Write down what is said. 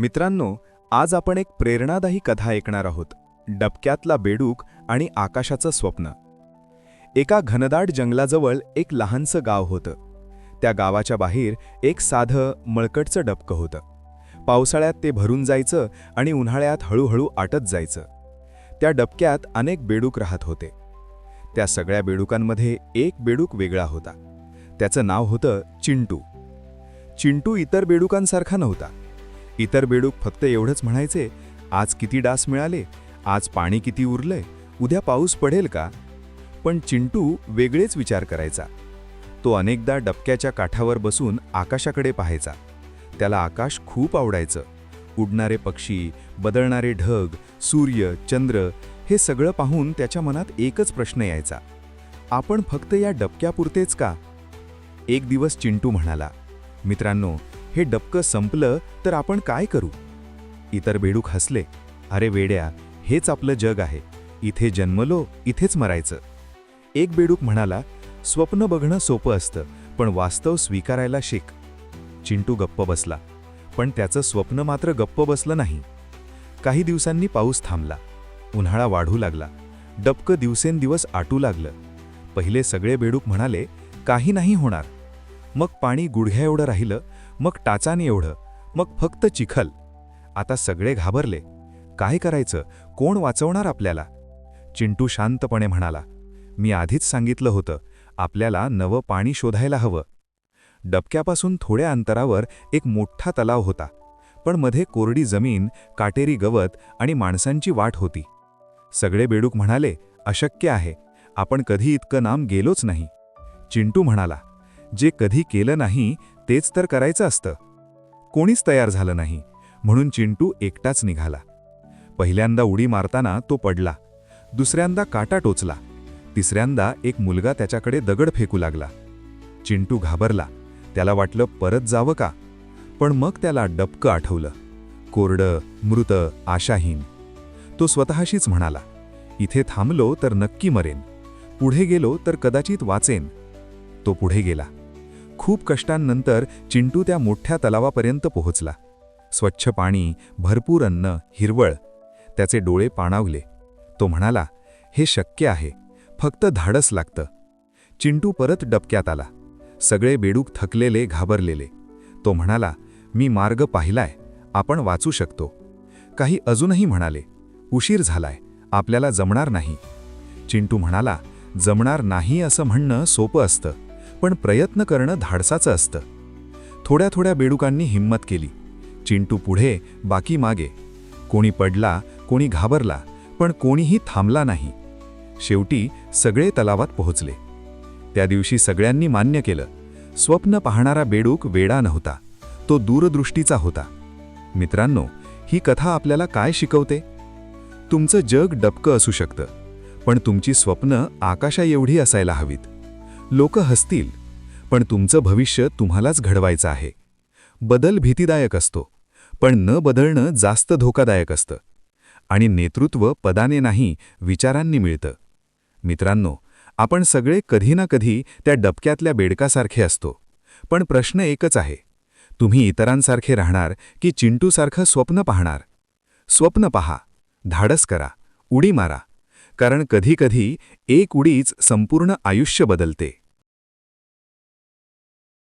मित्रांनो, आज आपण एक प्रेरणादायी कथा ऐकणार आहोत. डबक्यातला बेडूक आणि आकाशाचं स्वप्न. एका घनदाट जंगलाजवळ एक लहानसं गाव होतं. त्या गावाच्या बाहेर एक साधं मळकटचं डबकं होतं. पावसाळ्यात ते भरून जायचं आणि उन्हाळ्यात हळूहळू आटत जायचं. त्या डबक्यात अनेक बेडूक राहत होते. त्या सगळ्या बेडुकांमध्ये एक बेडूक वेगळा होता. त्याचं नाव होतं चिंटू. चिंटू इतर बेडुकांसारखा नव्हता. इतर बेडूक फक्त एवढंच म्हणायचे, आज किती डास मिळाले, आज पाणी किती उरलंय, उद्या पाऊस पडेल का. पण चिंटू वेगळेच विचार करायचा. तो अनेकदा डबक्याच्या काठावर बसून आकाशाकडे पाहायचा. त्याला आकाश खूप आवडायचं. उडणारे पक्षी, बदलणारे ढग, सूर्य, चंद्र हे सगळं पाहून त्याच्या मनात एकच प्रश्न यायचा, आपण फक्त या डबक्यापुरतेच का. एक दिवस चिंटू म्हणाला, मित्रांनो, हे डबकं संपलं तर आपण काय करू. इतर बेडूक हसले, अरे वेड्या, हेच आपलं जग आहे, इथे जन्मलो इथेच मरायचं. एक बेडूक म्हणाला, स्वप्न बघणं सोपं असतं, पण वास्तव स्वीकारायला शिक. चिंटू गप्प बसला, पण त्याचं स्वप्न मात्र गप्प बसलं नाही. काही दिवसांनी पाऊस थांबला. उन्हाळा वाढू लागला. डबकं दिवसेंदिवस आटू लागलं. पहिले सगळे बेडूक म्हणाले, काही नाही होणार. मग पाणी गुडघ्या एवढं राहिलं, मग टाचाने एवढं, मग फक्त चिखल. आता सगळे घाबरले. काय करायचं, कोण वाचवणार आपल्याला. चिंटू शांतपणे म्हणाला, मी आधीच सांगितलं होतं, आपल्याला नवं पाणी शोधायला हवं. डबक्यापासून थोड्या अंतरावर एक मोठा तलाव होता, पण मध्ये कोरडी जमीन, काटेरी गवत आणि माणसांची वाट होती. सगळे बेडूक म्हणाले, अशक्य आहे, आपण कधी इतकं लांब गेलोच नाही. चिंटू म्हणाला, जे कधी केलं नाही तेच तर करायचं असतं. कोणीच तयार झालं नाही, म्हणून चिंटू एकटाच निघाला. पहिल्यांदा उडी मारताना तो पडला. दुसऱ्यांदा काटा टोचला. तिसऱ्यांदा एक मुलगा त्याच्याकडे दगड फेकू लागला. चिंटू घाबरला. त्याला वाटलं परत जावं का. पण मग त्याला डबकं आठवलं, कोरडं, मृत, आशाहीन. तो स्वतःशीच म्हणाला, इथे थांबलो तर नक्की मरेन, पुढे गेलो तर कदाचित वाचेन. तो पुढे गेला. खूप कष्टांनंतर चिंटू त्या मोठ्या तलावापर्यंत पोहोचला. स्वच्छ पाणी, भरपूर अन्न, हिरवळ. त्याचे डोळे पाणावले. तो म्हणाला, हे शक्य आहे, फक्त धाडस लागतं. चिंटू परत डबक्यात आला. सगळे बेडूक थकलेले, घाबरलेले. तो म्हणाला, मी मार्ग पाहिलाय, आपण वाचू शकतो. काही अजूनही म्हणाले, उशीर झालाय, आपल्याला जमणार नाही. चिंटू म्हणाला, जमणार नाही असं म्हणणं सोपं असतं, पण प्रयत्न करणं धाडसाचं असतं. थोड्या थोड्या बेडुकांनी हिंमत केली. चिंटू पुढे, बाकी मागे. कोणी पडला, कोणी घाबरला, पण कोणीही थांबला नाही. शेवटी सगळे तलावात पोहोचले. त्या दिवशी सगळ्यांनी मान्य केलं, स्वप्न पाहणारा बेडूक वेडा नव्हता, तो दूरदृष्टीचा होता. मित्रांनो, ही कथा आपल्याला काय शिकवते. तुमचं जग डबकं असू शकतं, पण तुमची स्वप्न आकाशा एवढी असायला हवीत. लोक हसतील, पण तुमचं भविष्य तुम्हालाच घडवायचं आहे. बदल भीतीदायक असतो, पण न बदलणं जास्त धोकादायक असतं. आणि नेतृत्व पदाने नाही, विचारांनी मिळतं. मित्रांनो, आपण सगळे कधी ना कधी त्या डबक्यातल्या बेडकासारखे असतो. पण प्रश्न एकच आहे, तुम्ही इतरांसारखे राहणार की चिंटूसारखं स्वप्न पाहणार. स्वप्न पहा, धाडस करा, उडी मारा, कारण कधी कधी एक उडीच संपूर्ण आयुष्य बदलते.